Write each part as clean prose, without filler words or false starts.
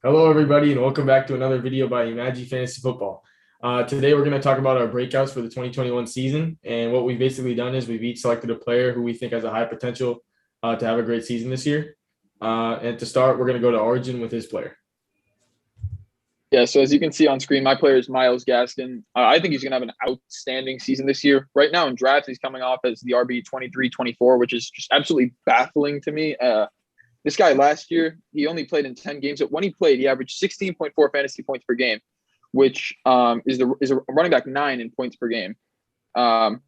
Hello, everybody, and welcome back to another video by Imagi Fantasy Football. Today, we're going to talk about our breakouts for the 2021 season. And what we've basically done is we've each selected a player who we think has a high potential to have a great season this year. And to start, we're going to go to Origin with his player. Yeah, so as you can see on screen, my player is Myles Gaskin. I think he's going to have an outstanding season this year. Right now in drafts, he's coming off as the RB 23-24, which is just absolutely baffling to me. This guy last year, he only played in 10 games. But when he played, he averaged 16.4 fantasy points per game, which is a running back 9 in points per game. And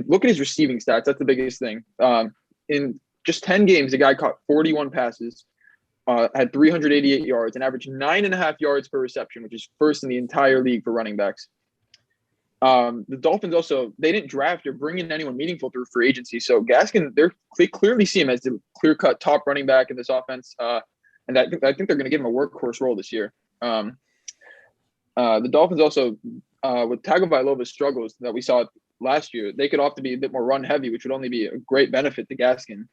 look at his receiving stats. That's the biggest thing. In just 10 games, the guy caught 41 passes, had 388 yards, and averaged 9.5 yards per reception, which is first in the entire league for running backs. The Dolphins also, they didn't draft or bring in anyone meaningful through free agency. So Gaskin, they clearly see him as the clear-cut top running back in this offense. And I think they're going to give him a workhorse role this year. The Dolphins also, with Tagovailoa's struggles that we saw last year, they could opt to be a bit more run-heavy, which would only be a great benefit to Gaskin.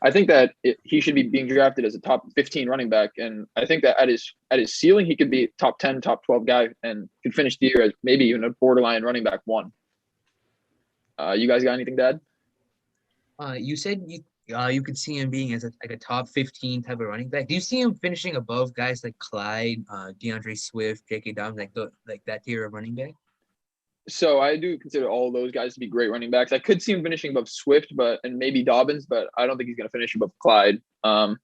I think that he should be being drafted as a top 15 running back, and I think that at his ceiling, he could be top 10, top 12 guy, and could finish the year as maybe even a borderline running back 1. You guys got anything to add? You said you could see him being as like a top 15 type of running back. Do you see him finishing above guys like Clyde, DeAndre Swift, J.K. Dobbins, like that tier of running back? So I do consider all those guys to be great running backs. I could see him finishing above Swift, and maybe Dobbins, but I don't think he's going to finish above Clyde. I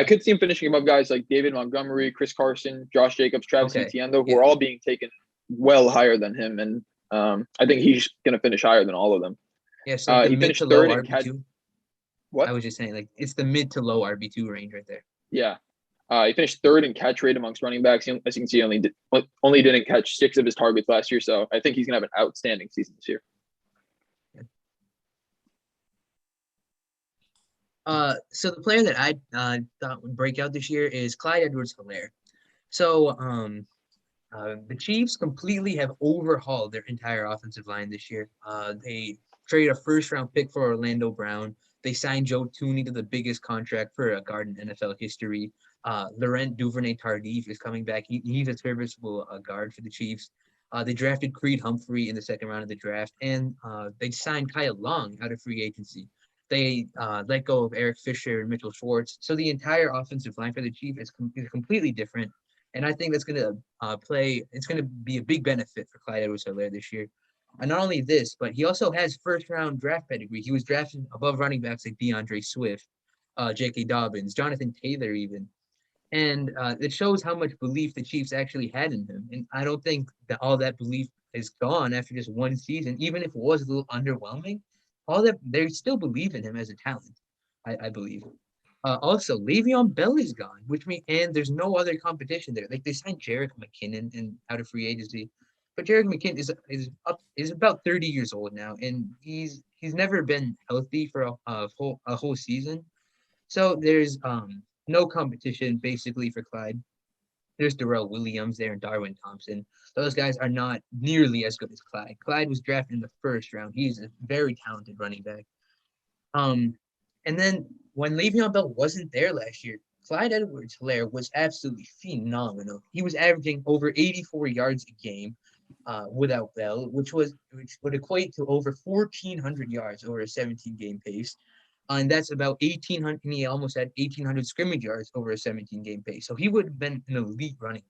could see him finishing above guys like David Montgomery, Chris Carson, Josh Jacobs, Travis Etienne, who are all being taken well higher than him, and I think he's going to finish higher than all of them. Yeah, so he finished third in catch. What? I was just saying, like, it's the mid to low RB2 range right there. Yeah. He finished third in catch rate amongst running backs. As you can see, only didn't catch 6 of his targets last year. So I think he's going to have an outstanding season this year. So the player that I thought would break out this year is Clyde Edwards-Helaire. So the Chiefs completely have overhauled their entire offensive line this year. They traded a first-round pick for Orlando Brown. They signed Joe Thuney to the biggest contract for a guard in NFL history. Laurent Duvernay-Tardif is coming back. He's a serviceable guard for the Chiefs. They drafted Creed Humphrey in the second round of the draft, and they signed Kyle Long out of free agency. They let go of Eric Fisher and Mitchell Schwartz. So the entire offensive line for the Chiefs is completely different, and I think that's going to it's going to be a big benefit for Clyde Edwards-Helaire this year. And not only this, but he also has first-round draft pedigree. He was drafted above running backs like DeAndre Swift, J.K. Dobbins, Jonathan Taylor even. And it shows how much belief the Chiefs actually had in him. And I don't think that all that belief is gone after just one season, even if it was a little underwhelming. All that they still believe in him as a talent, I believe. Also, Le'Veon Bell is gone, and there's no other competition there. Like they signed Jerick McKinnon out of free agency, but Jerick McKinnon is about 30 years old now, and he's never been healthy for a whole season. So there's no competition basically for Clyde. There's Darrell Williams there and Darwin Thompson. Those guys are not nearly as good as Clyde. Clyde was drafted in the first round. He's a very talented running back. And then when Le'Veon Bell wasn't there last year, Clyde Edwards-Helaire was absolutely phenomenal. He was averaging over 84 yards a game without Bell, which would equate to over 1,400 yards over a 17-game pace. And that's about 1,800. And he almost had 1,800 scrimmage yards over a 17-game pace. So he would have been an elite running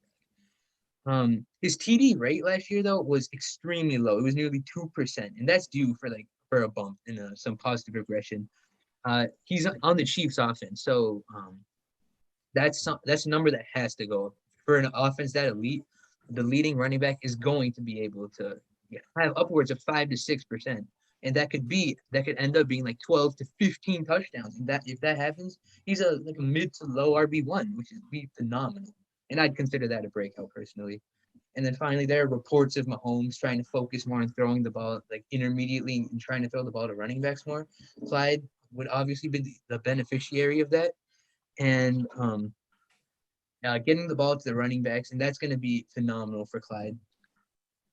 back. His TD rate last year, though, was extremely low. It was nearly 2%. And that's due for a bump and some positive regression. He's on the Chiefs offense. So that's a number that has to go up. For an offense that elite, the leading running back is going to be able to have upwards of 5 to 6%. And that could end up being like 12 to 15 touchdowns. And if that happens, he's a mid to low RB1, which is be phenomenal. And I'd consider that a breakout personally. And then finally, there are reports of Mahomes trying to focus more on throwing the ball like intermediately and trying to throw the ball to running backs more. Clyde would obviously be the beneficiary of that. And getting the ball to the running backs, and that's going to be phenomenal for Clyde.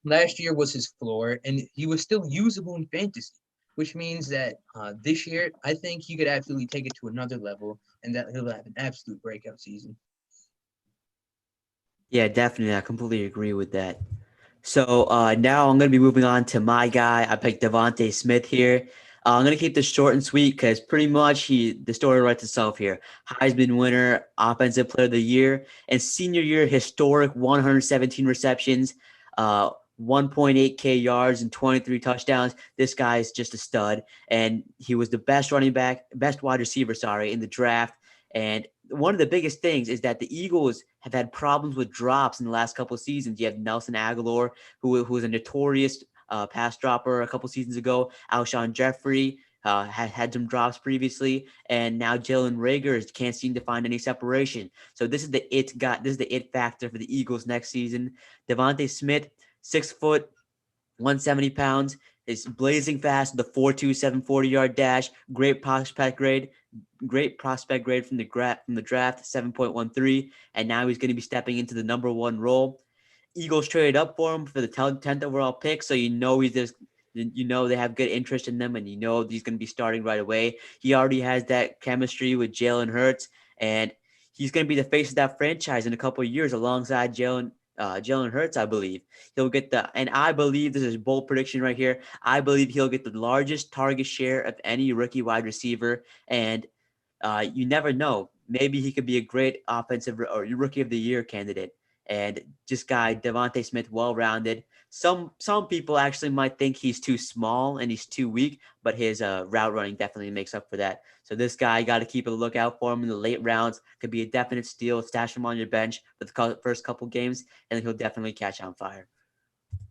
Last year was his floor, and he was still usable in fantasy, which means that this year, I think he could absolutely take it to another level, and that he'll have an absolute breakout season. Yeah, definitely. I completely agree with that. So now I'm going to be moving on to my guy. I picked DeVonta Smith here. I'm going to keep this short and sweet because pretty much the story writes itself here. Heisman winner, Offensive Player of the Year, and senior year historic 117 receptions, 1.8K yards and 23 touchdowns. This guy is just a stud, and he was the best best wide receiver, in the draft. And one of the biggest things is that the Eagles have had problems with drops in the last couple of seasons. You have Nelson Aguilar, who was a notorious pass dropper a couple seasons ago. Alshon Jeffrey had some drops previously, and now Jalen Reagor can't seem to find any separation. So this is the it factor for the Eagles next season. DeVonta Smith, 6 foot, 170 pounds, is blazing fast with the 4.2 740-yard dash. Great prospect grade from the draft, 7.13, and now he's going to be stepping into the number one role. Eagles traded up for him for the 10th overall pick, so they have good interest in them, and he's going to be starting right away. He already has that chemistry with Jalen Hurts, and he's going to be the face of that franchise in a couple of years alongside Jalen Hurts, I believe. And I believe, this is a bold prediction right here, I believe he'll get the largest target share of any rookie wide receiver, and you never know. Maybe he could be a great offensive or rookie of the year candidate. And this guy, DeVonta Smith, well-rounded. Some people actually might think he's too small and he's too weak, but his route running definitely makes up for that. So this guy, got to keep a lookout for him in the late rounds. Could be a definite steal. Stash him on your bench for the first couple games, and he'll definitely catch on fire.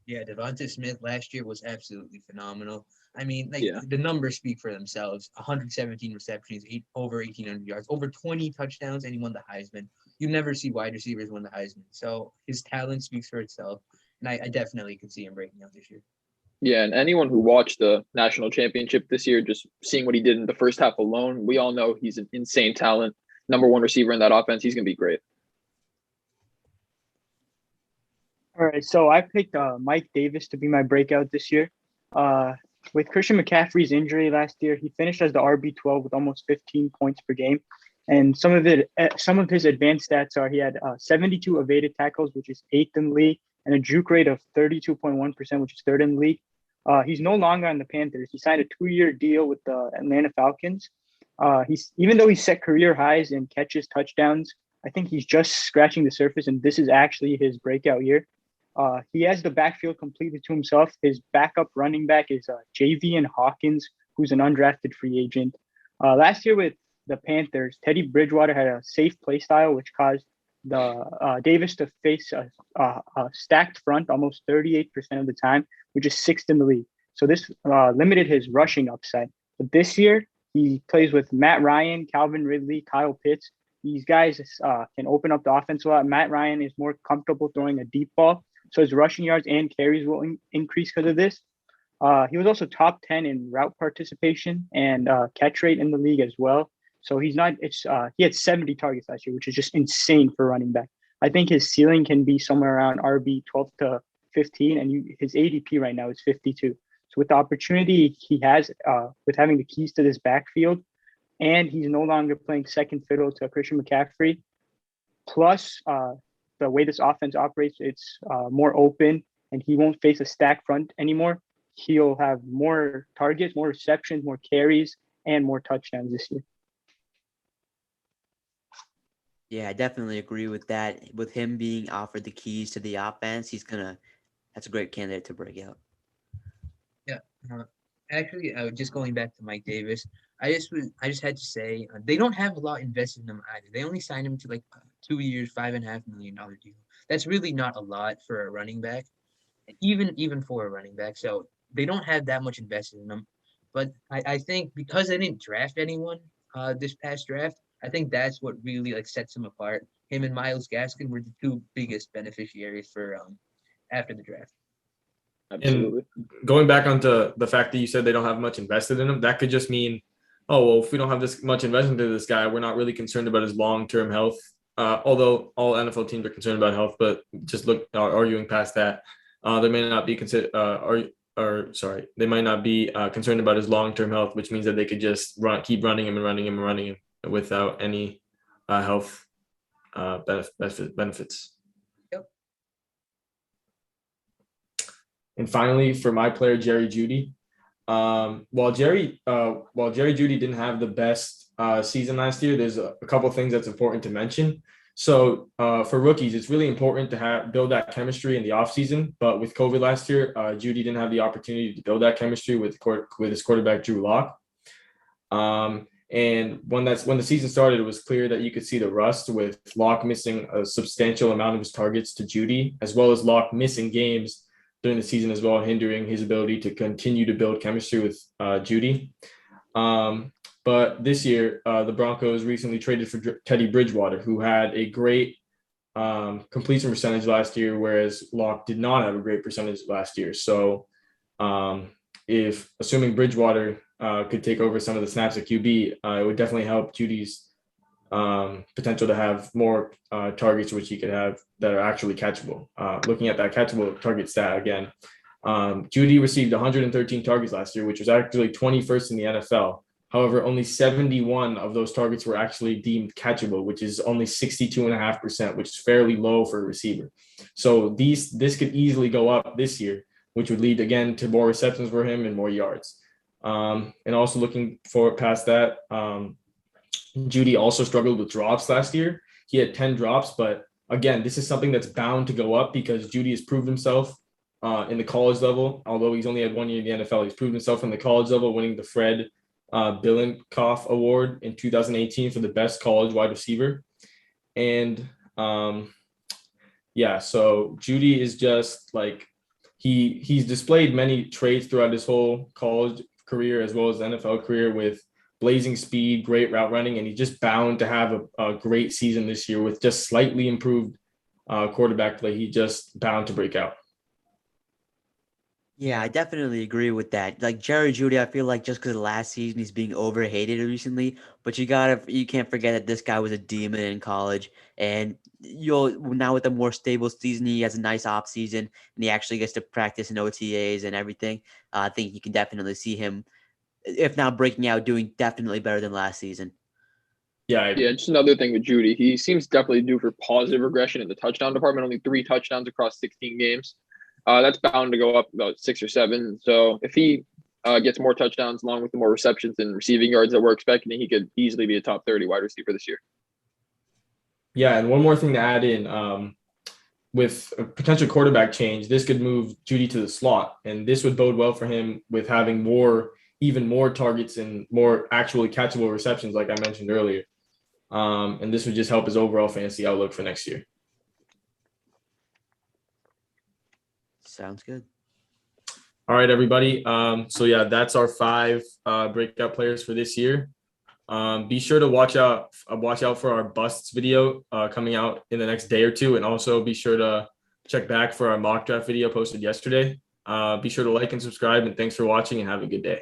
Yeah, DeVonta Smith last year was absolutely phenomenal. I mean, Yeah. the numbers speak for themselves. 117 receptions, over 1,800 yards, over 20 touchdowns, and he won the Heisman. You never see wide receivers win the Heisman. So his talent speaks for itself. And I definitely could see him breaking out this year. Yeah, and anyone who watched the national championship this year, just seeing what he did in the first half alone, we all know he's an insane talent. Number one receiver in that offense. He's going to be great. All right, so I picked Mike Davis to be my breakout this year. With Christian McCaffrey's injury last year, he finished as the RB12 with almost 15 points per game. And some of his advanced stats are he had 72 evaded tackles, which is 8th in the league, and a juke rate of 32.1%, which is 3rd in the league. He's no longer on the Panthers. He signed a 2-year deal with the Atlanta Falcons. Even though he set career highs in catches, touchdowns, I think he's just scratching the surface, and this is actually his breakout year. He has the backfield completely to himself. His backup running back is Javian Hawkins, who's an undrafted free agent. Last year with the Panthers, Teddy Bridgewater had a safe play style, which caused the Davis to face a stacked front almost 38% of the time, which is 6th in the league. So this limited his rushing upside. But this year, he plays with Matt Ryan, Calvin Ridley, Kyle Pitts. These guys can open up the offense a lot. Matt Ryan is more comfortable throwing a deep ball, so his rushing yards and carries will increase because of this. He was also top 10 in route participation and catch rate in the league as well. So he had 70 targets last year, which is just insane for running back. I think his ceiling can be somewhere around RB 12 to 15, and his ADP right now is 52. So with the opportunity he has with having the keys to this backfield, and he's no longer playing second fiddle to Christian McCaffrey, plus the way this offense operates, it's more open, and he won't face a stacked front anymore. He'll have more targets, more receptions, more carries, and more touchdowns this year. Yeah, I definitely agree with that. With him being offered the keys to the offense, that's a great candidate to break out. Yeah. Actually, just going back to Mike Davis, I just had to say they don't have a lot invested in him either. They only signed him to like 2 years, $5.5 million deal. That's really not a lot for a running back, even for a running back. So they don't have that much invested in him. But I think because they didn't draft anyone this past draft, I think that's what really like sets him apart. Him and Myles Gaskin were the 2 biggest beneficiaries for after the draft. Absolutely. And going back onto the fact that you said they don't have much invested in him, that could just mean, oh, well, if we don't have this much investment into this guy, we're not really concerned about his long-term health. Although all NFL teams are concerned about health, but just arguing past that, they may not be they might not be concerned about his long-term health, which means that they could just keep running him without any health benefits. Yep. And finally, for my player, Jerry Jeudy, while Jerry Jeudy didn't have the best season last year, there's a couple things that's important to mention. So for rookies, it's really important to build that chemistry in the offseason. But with COVID last year, Jeudy didn't have the opportunity to build that chemistry with his quarterback, Drew Lock. And when the season started, it was clear that you could see the rust with Lock missing a substantial amount of his targets to Jeudy, as well as Lock missing games during the season as well, hindering his ability to continue to build chemistry with Jeudy. But this year, the Broncos recently traded for Teddy Bridgewater, who had a great completion percentage last year, whereas Lock did not have a great percentage last year. So if assuming Bridgewater could take over some of the snaps at QB, it would definitely help Judy's potential to have more targets, which he could have that are actually catchable. Looking at that catchable target stat again, Jeudy received 113 targets last year, which was actually 21st in the NFL. However, only 71 of those targets were actually deemed catchable, which is only 62.5%, which is fairly low for a receiver. So this could easily go up this year, which would lead again to more receptions for him and more yards. And also looking forward past that, Jeudy also struggled with drops last year. He had 10 drops, but again, this is something that's bound to go up because Jeudy has proved himself in the college level. Although he's only had 1 year in the NFL, he's proved himself in the college level, winning the Fred Bilenkoff Award in 2018 for the best college wide receiver. And so Jeudy is just like he's displayed many traits throughout his whole college career as well as NFL career with blazing speed, great route running, and he's just bound to have a great season this year with just slightly improved quarterback play. He's just bound to break out. Yeah, I definitely agree with that. Like Jerry Jeudy, I feel like just because of last season he's being overhated recently, but you can't forget that this guy was a demon in college, and now with a more stable season, he has a nice off season, and he actually gets to practice in OTAs and everything. I think you can definitely see him, if not breaking out, doing definitely better than last season. Yeah, just another thing with Jeudy. He seems definitely due for positive regression in the touchdown department. Only 3 touchdowns across 16 games. That's bound to go up about 6 or 7. So if he gets more touchdowns along with the more receptions and receiving yards that we're expecting, he could easily be a top 30 wide receiver this year. Yeah, and one more thing to add in, with a potential quarterback change, this could move Jeudy to the slot, and this would bode well for him with having even more targets and more actually catchable receptions, like I mentioned earlier. And this would just help his overall fantasy outlook for next year. Sounds good. All right, everybody. So yeah, that's our 5 breakout players for this year. Be sure to watch out for our busts video coming out in the next day or two, and also be sure to check back for our mock draft video posted yesterday. Be sure to like and subscribe, and thanks for watching, and have a good day.